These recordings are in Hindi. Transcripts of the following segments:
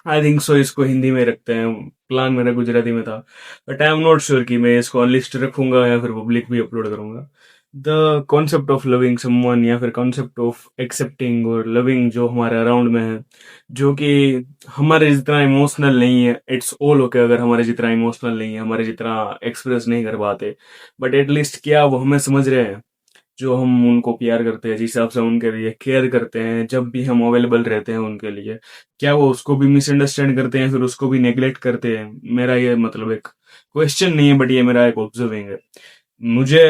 आई थिंक सो इसको हिंदी में रखते हैं। प्लान मेरा गुजराती में था, but I am not sure कि मैं इसको अनलिस्ट रखूंगा या फिर पब्लिक भी अपलोड करूंगा। The concept of loving someone, या फिर कॉन्सेप्ट ऑफ एक्सेप्टिंग और लविंग जो हमारे अराउंड में है, जो कि हमारे जितना इमोशनल नहीं है, इट्स ऑल ओके अगर हमारे जितना इमोशनल नहीं है, हमारे जितना एक्सप्रेस नहीं कर पाते, बट एटलीस्ट क्या वो हमें समझ रहे हैं। जो हम उनको प्यार करते हैं, जिस हिसाब से उनके लिए केयर करते हैं, जब भी हम अवेलेबल रहते हैं उनके लिए, क्या वो उसको भी मिसअंडरस्टैंड करते हैं, फिर उसको भी नेग्लेक्ट करते हैं? मेरा ये मतलब एक क्वेश्चन नहीं है, बट ये मेरा एक ऑब्जर्विंग है। मुझे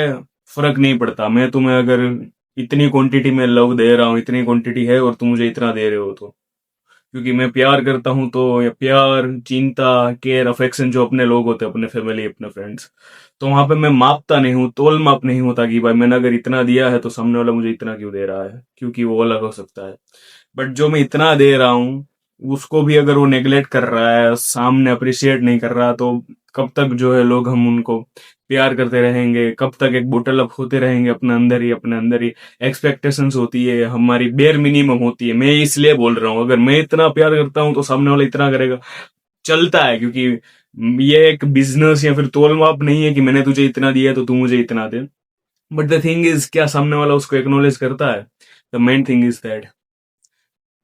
फर्क नहीं पड़ता, मैं तुम्हें अगर इतनी क्वांटिटी में लव दे रहा हूँ, इतनी क्वांटिटी है, और तुम मुझे इतना दे रहे हो, तो क्योंकि मैं प्यार करता हूं, तो या प्यार, चिंता, केयर, अफेक्शन जो अपने लोग होते हैं, अपने फैमिली, अपने फ्रेंड्स, तो वहां पे मैं मापता नहीं हूँ, तोल माप नहीं होता कि भाई मैंने अगर इतना दिया है तो सामने वाला मुझे इतना क्यों दे रहा है, क्योंकि वो अलग हो सकता है। बट जो मैं इतना दे रहा हूँ, उसको भी अगर वो नेग्लेक्ट कर रहा है, सामने अप्रिशिएट नहीं कर रहा, तो कब तक जो है लोग हम उनको प्यार करते रहेंगे? कब तक एक बोटल अप होते रहेंगे अपने अंदर ही, अपने अंदर ही? एक्सपेक्टेशंस होती है हमारी, बेयर मिनिमम होती है। मैं इसलिए बोल रहा हूँ, अगर मैं इतना प्यार करता हूँ तो सामने वाला इतना करेगा, चलता है, क्योंकि ये एक बिजनेस या फिर तोल माप नहीं है कि मैंने तुझे इतना दिया है तो तू मुझे इतना दे। बट द थिंग इज, क्या सामने वाला उसको एक्नोलेज करता है? The main thing is that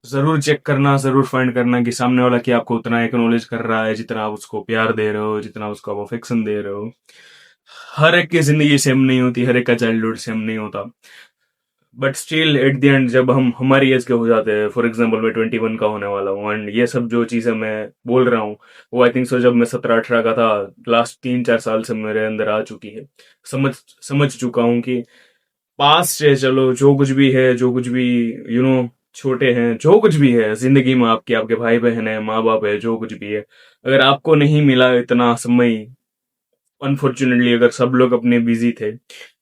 जरूर चेक करना, जरूर फाइंड करना कि सामने वाला क्या आपको उतना एक्नोलेज कर रहा है जितना आप उसको प्यार दे रहे हो, जितना उसको आप अफेक्शन दे रहे हो। हर एक की जिंदगी सेम नहीं होती, हर एक का चाइल्डहुड सेम नहीं होता, but still at the end जब हम हमारी एज के हो जाते हैं, फॉर एग्जाम्पल मैं 21 का होने वाला हूँ, एंड ये सब जो चीजें मैं बोल रहा हूँ, वो आई थिंक सो जब मैं 17-18 का था, लास्ट 3-4 साल से मेरे अंदर आ चुकी है। समझ समझ चुका हूँ कि पास्ट है, चलो जो कुछ भी है, जो कुछ भी यू नो छोटे हैं, जो कुछ भी है जिंदगी में आपके, आपके भाई बहन है, माँ बाप है, जो कुछ भी है, अगर आपको नहीं मिला इतना समय, अनफॉर्चुनेटली अगर सब लोग अपने बिजी थे,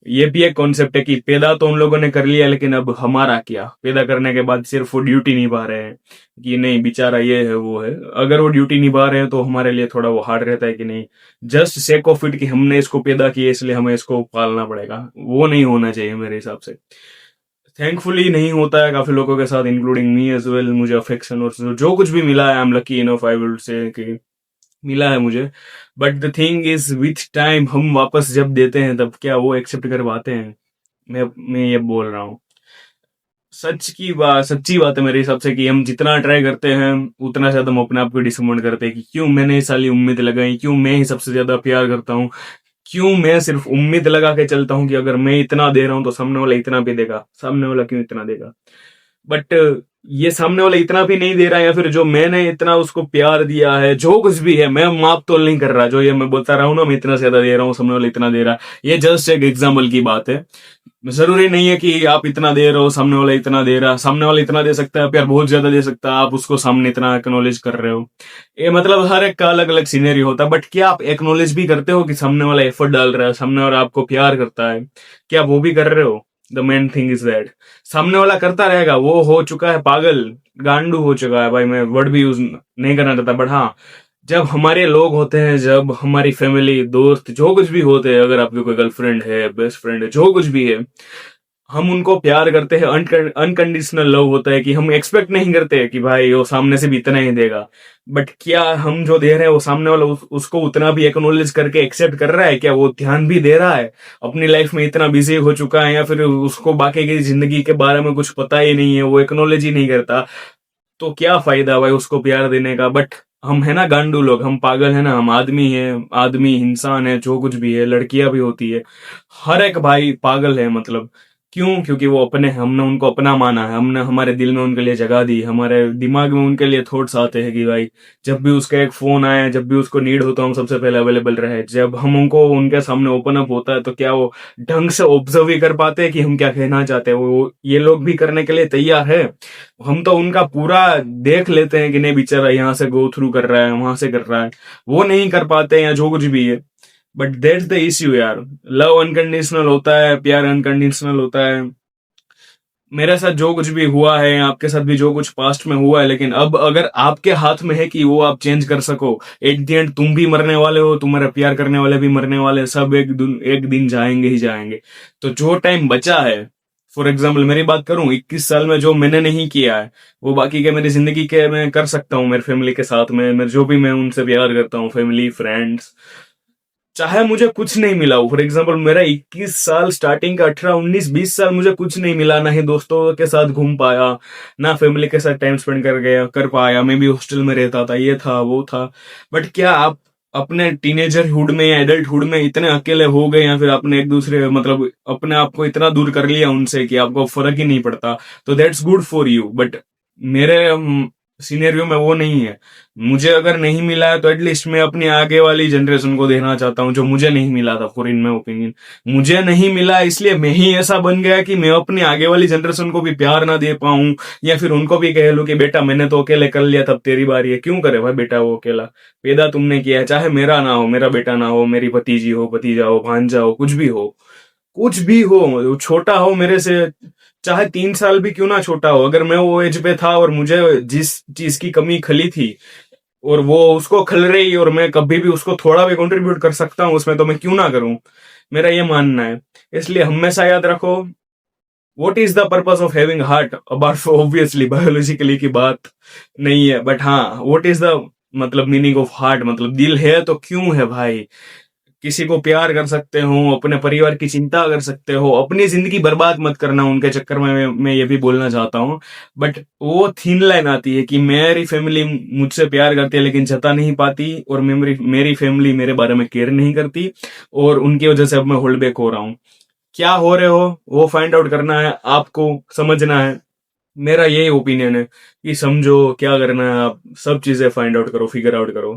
ये भी एक कॉन्सेप्ट है कि पैदा तो उन लोगों ने कर लिया, लेकिन अब हमारा क्या? पैदा करने के बाद सिर्फ वो ड्यूटी निभा रहे हैं कि नहीं बेचारा ये है वो है। अगर वो ड्यूटी निभा रहे हैं तो हमारे लिए थोड़ा वो हार्ड रहता है कि नहीं, जस्ट सेक ऑफ इट कि हमने इसको पैदा किया इसलिए हमें इसको पालना पड़ेगा। वो नहीं होना चाहिए मेरे हिसाब से। थैंकफुली नहीं होता है काफी लोगों के साथ, इंक्लूडिंग मी एज वेल। मुझे अफेक्शन और जो कुछ भी मिला है, I am lucky enough, I will say कि मिला है मुझे। But the thing is, with time हम वापस जब देते हैं तब क्या वो एक्सेप्ट कर पाते हैं? मैं ये बोल रहा हूँ, सच्ची बात है मेरे हिसाब से कि हम जितना ट्राई करते हैं उतना ज्यादा हम अपने आप को डिसअपॉइंट करते हैं कि क्यों मैंने ये सारी उम्मीद लगाई, क्यों मैं ही सबसे ज्यादा प्यार करता हूँ, क्यों मैं सिर्फ उम्मीद लगा के चलता हूँ कि अगर मैं इतना दे रहा हूँ तो सामने वाला इतना भी देगा, सामने वाला क्यों इतना देगा? बट ये सामने वाला इतना भी नहीं दे रहा है, या फिर जो मैंने इतना उसको प्यार दिया है, जो कुछ भी है, मैं माप तोल नहीं कर रहा। जो ये मैं बोलता रहा हूँ ना, मैं इतना ज्यादा दे रहा हूँ, सामने वाला इतना दे रहा है, ये जस्ट एक एग्जाम्पल की बात है। जरूरी नहीं है कि आप इतना दे रहे हो, सामने वाला इतना दे रहा है। सामने वाला इतना दे सकता है, प्यार बहुत ज्यादा दे सकता है, आप उसको सामने इतना एक्नोलेज कर रहे हो। ये मतलब हर एक का अलग अलग सीनरी होता है, बट क्या आप एक्नोलेज भी करते हो कि सामने वाला एफर्ट डाल रहा है, सामने वाला आपको प्यार करता है? क्या वो भी कर रहे हो? The main thing is that सामने वाला करता रहेगा, वो हो चुका है पागल, गांडू हो चुका है भाई। मैं वर्ड भी यूज नहीं करना चाहता, बट हाँ, जब हमारे लोग होते हैं, जब हमारी फैमिली, दोस्त, जो कुछ भी होते हैं, अगर आपकी कोई गर्लफ्रेंड है, बेस्ट फ्रेंड है, जो कुछ भी है, हम उनको प्यार करते हैं। अनकंडीशनल लव होता है कि हम एक्सपेक्ट नहीं करते कि भाई वो सामने से भी इतना ही देगा। बट क्या हम जो दे रहे हैं वो सामने वाला उसको उतना भी एक्नोलेज करके एक्सेप्ट कर रहा है? क्या वो ध्यान भी दे रहा है? अपनी लाइफ में इतना बिजी हो चुका है, या फिर उसको बाकी की जिंदगी के बारे में कुछ पता ही नहीं है, वो एक्नोलेज ही नहीं करता, तो क्या फायदा भाई उसको प्यार देने का? बट हम है ना गांडू लोग, हम पागल है ना, हम आदमी है, आदमी इंसान है, जो कुछ भी है, लड़कियां भी होती है, हर एक भाई पागल है। मतलब क्यों? क्योंकि वो अपने, हमने उनको अपना माना है, हमने हमारे दिल में उनके लिए जगह दी, हमारे दिमाग में उनके लिए थॉट्स आते हैं कि भाई जब भी उसका एक फोन आए, जब भी उसको नीड हो तो हम सबसे पहले अवेलेबल रहे। जब हम उनको उनके सामने ओपन अप होता है तो क्या वो ढंग से ऑब्जर्व ही कर पाते हैं कि हम क्या कहना चाहते हैं? वो ये लोग भी करने के लिए तैयार है। हम तो उनका पूरा देख लेते हैं कि नहीं बेचारा यहाँ से गो थ्रू कर रहा है, वहां से कर रहा है, वो नहीं कर पाते या जो कुछ भी है। बट दैट्स द इश्यू यार। लव अनकंडीशनल होता है, प्यार अनकंडीशनल होता है। मेरे साथ जो कुछ भी हुआ है, आपके साथ भी जो कुछ पास्ट में हुआ है, लेकिन अब अगर आपके हाथ में है कि वो आप चेंज कर सको, एट द एंड तुम भी मरने वाले हो, तुम्हारा प्यार करने वाले भी मरने वाले, सब एक दिन जाएंगे ही जाएंगे। तो जो टाइम बचा है, फॉर एग्जाम्पल मेरी बात करूं, 21 साल में जो मैंने नहीं किया है वो बाकी के मेरी जिंदगी के मैं कर सकता हूँ मेरे फैमिली के साथ में। मेरे जो भी मैं उनसे प्यार करता हूँ, फैमिली फ्रेंड्स, चाहे मुझे कुछ नहीं मिला हो। फॉर एग्जाम्पल मेरा 21 साल स्टार्टिंग का, 18, 19, 20 साल मुझे कुछ नहीं मिला, ना ही दोस्तों के साथ घूम पाया, ना फैमिली के साथ टाइम स्पेंड कर पाया। मैं भी हॉस्टल में रहता था, ये था वो था। बट क्या आप अपने टीनेजर हुड में या एडल्ट हुड में इतने अकेले हो गए, या फिर आपने एक दूसरे मतलब अपने आप को इतना दूर कर लिया उनसे कि आपको फर्क ही नहीं पड़ता, तो that's good for you. But मेरे सिनेरियो में वो नहीं है। मुझे अगर नहीं मिला है तो एटलीस्ट मैं अपनी आगे वाली जनरेशन को देना चाहता हूँ जो मुझे नहीं मिला था। फॉर इन माई ओपिनियन, मुझे नहीं मिला इसलिए मैं ही ऐसा बन गया कि मैं अपनी आगे वाली जनरेशन को भी प्यार ना दे पाऊं, या फिर उनको भी कह लूं कि बेटा मैंने तो अकेले कर लिया, तब तेरी बारी है। क्यों करे भाई बेटा वो अकेला? पैदा तुमने किया है, चाहे मेरा ना हो, मेरा बेटा ना हो, मेरी भतीजी हो, भतीजा हो, भांजा हो, कुछ भी हो, कुछ भी हो, वो छोटा हो मेरे से, चाहे 3 साल भी क्यों ना छोटा हो, अगर मैं वो एज पे था और मुझे जिस चीज की कमी खली थी और वो उसको खल रही, और मैं कभी भी उसको थोड़ा भी कंट्रीब्यूट कर सकता हूँ उसमें, तो मैं क्यों ना करूं? मेरा ये मानना है। इसलिए हमेशा याद रखो, what is the purpose of having heart, about obviously biologically की बात नहीं है, बट हाँ, व्हाट इज द मतलब मीनिंग ऑफ हार्ट, मतलब दिल है तो क्यों है भाई? किसी को प्यार कर सकते हो, अपने परिवार की चिंता कर सकते हो, अपनी जिंदगी बर्बाद मत करना उनके चक्कर में। मैं ये भी बोलना चाहता हूँ। बट वो थीन लाइन आती है कि मेरी फैमिली मुझसे प्यार करती है लेकिन जता नहीं पाती, और मेरी मेरी फैमिली मेरे बारे में केयर नहीं करती, और उनकी वजह से अब मैं होल्ड बैक हो रहा हूँ। क्या हो रहे हो वो फाइंड आउट करना है, आपको समझना है। मेरा यही ओपिनियन है कि समझो क्या करना है, आप सब चीजें फाइंड आउट करो, फिगर आउट करो।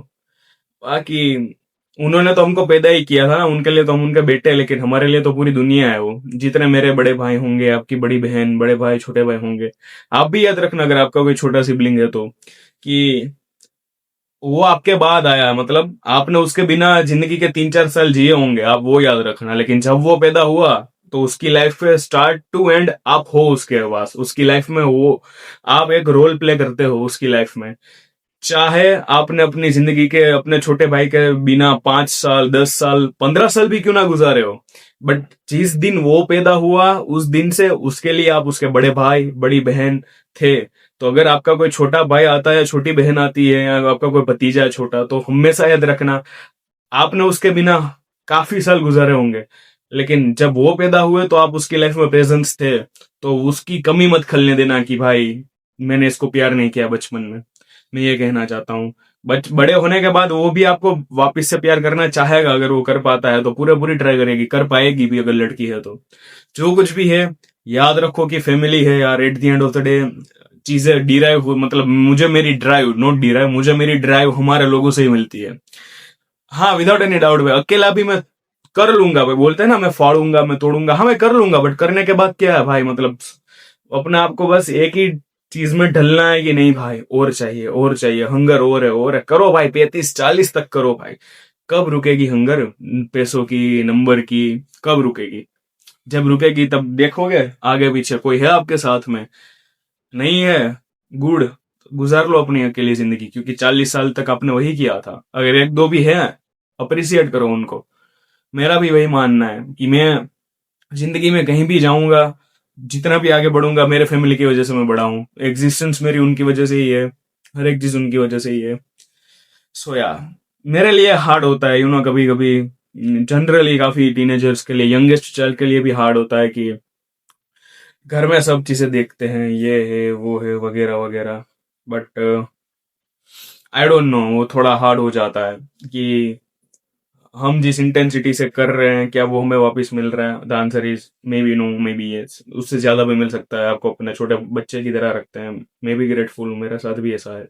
बाकी उन्होंने तो हमको पैदा ही किया था ना, उनके लिए तो हम उनके बेटे हैं, लेकिन हमारे लिए तो पूरी दुनिया है वो। जितने मेरे बड़े भाई होंगे, आपकी बड़ी बहन, बड़े भाई, छोटे भाई होंगे, आप भी याद रखना अगर आपका कोई छोटा सिबलिंग है तो, कि वो आपके बाद आया, मतलब आपने उसके बिना जिंदगी के 3-4 साल जिए होंगे, आप वो याद रखना। लेकिन जब वो पैदा हुआ तो उसकी लाइफ पे स्टार्ट टू एंड आप हो उसके पास, उसकी लाइफ में वो आप एक रोल प्ले करते हो उसकी लाइफ में। चाहे आपने अपनी जिंदगी के अपने छोटे भाई के बिना 5 साल, 10 साल, 15 साल भी क्यों ना गुजारे हो, बट जिस दिन वो पैदा हुआ उस दिन से उसके लिए आप उसके बड़े भाई, बड़ी बहन थे। तो अगर आपका कोई छोटा भाई आता है, छोटी बहन आती है, या आपका कोई भतीजा है छोटा, तो हमेशा याद रखना आपने उसके बिना काफी साल गुजारे होंगे, लेकिन जब वो पैदा हुए तो आप उसकी लाइफ में प्रेजेंस थे। तो उसकी कमी मत खलने देना कि भाई मैंने इसको प्यार नहीं किया बचपन में। मैं ये कहना चाहता हूँ। बड़े होने के बाद वो भी आपको वापस से प्यार करना चाहेगा, अगर वो कर पाता है तो पूरे पूरी ट्राई करेगी, कर पाएगी भी अगर लड़की है तो। जो कुछ भी है, याद रखो कि फैमिली है यार, at the end of the day चीजें डिराइव, मतलब मुझे मेरी ड्राइव, नॉट डिराइव, मुझे मेरी ड्राइव हमारे लोगों से ही मिलती है। हाँ, विदाउट एनी डाउट भाई, अकेला भी मैं कर लूंगा भाई, बोलते हैं ना मैं फाड़ूंगा, मैं तोड़ूंगा, हाँ मैं कर लूंगा, बट करने के बाद क्या है भाई, मतलब अपने आप को बस एक ही चीज में ढलना है कि नहीं भाई, और चाहिए और चाहिए, हंगर और है, करो भाई, 35-40 तक करो भाई। कब रुकेगी हंगर? पैसों की, नंबर की, कब रुकेगी? जब रुकेगी तब देखोगे आगे पीछे कोई है आपके साथ में, नहीं है, गुड, गुजार लो अपनी अकेली जिंदगी, क्योंकि 40 साल तक आपने वही किया था। अगर एक दो भी है, अप्रिसिएट करो उनको। मेरा भी वही मानना है कि मैं जिंदगी में कहीं भी जाऊंगा, जितना भी आगे बढ़ूंगा, मेरे फैमिली की वजह से मैं बढ़ा हूं। एग्जिस्टेंस मेरी उनकी वजह से ही है, हर एक चीज उनकी वजह से ही है। सो या मेरे लिए हार्ड होता है, कभी कभी, जनरली काफी टीनेजर्स के लिए, यंगेस्ट चाइल्ड के लिए भी हार्ड होता है कि घर में सब चीजें देखते हैं, ये है वो है वगैरह वगैरह। बट आई डोंट नो, वो थोड़ा हार्ड हो जाता है कि हम जिस इंटेंसिटी से कर रहे हैं क्या वो हमें वापस मिल रहा है? The answer is maybe no, maybe yes, उससे ज्यादा भी मिल सकता है। आपको अपने छोटे बच्चे की तरह रखते हैं, मे बी ग्रेटफुल, मेरे साथ भी ऐसा है।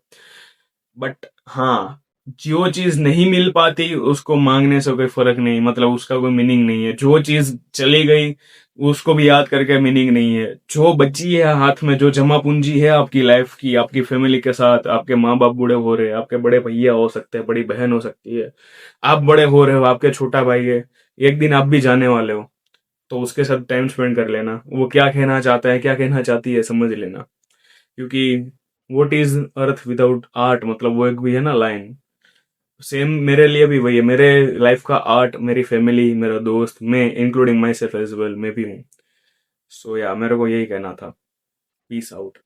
बट हाँ, जो चीज नहीं मिल पाती उसको मांगने से कोई फर्क नहीं, मतलब उसका कोई मीनिंग नहीं है। जो चीज चली गई उसको भी याद करके मीनिंग नहीं है। जो बची है हाथ में, जो जमा पूंजी है आपकी लाइफ की, आपकी फैमिली के साथ, आपके माँ बाप बूढ़े हो रहे हैं, आपके बड़े भैया हो सकते हैं, बड़ी बहन हो सकती है, आप बड़े हो रहे हो, आपके छोटा भाई है, एक दिन आप भी जाने वाले हो, तो उसके साथ टाइम स्पेंड कर लेना। वो क्या कहना चाहता है, क्या कहना चाहती है, समझ लेना। क्योंकि what is earth without art, मतलब वो एक भी है ना लाइन, सेम मेरे लिए भी वही है। मेरे लाइफ का आर्ट मेरी फैमिली, मेरा दोस्त, मैं, including myself as well, मैं भी हूँ। सो या मेरे को यही कहना था। Peace out.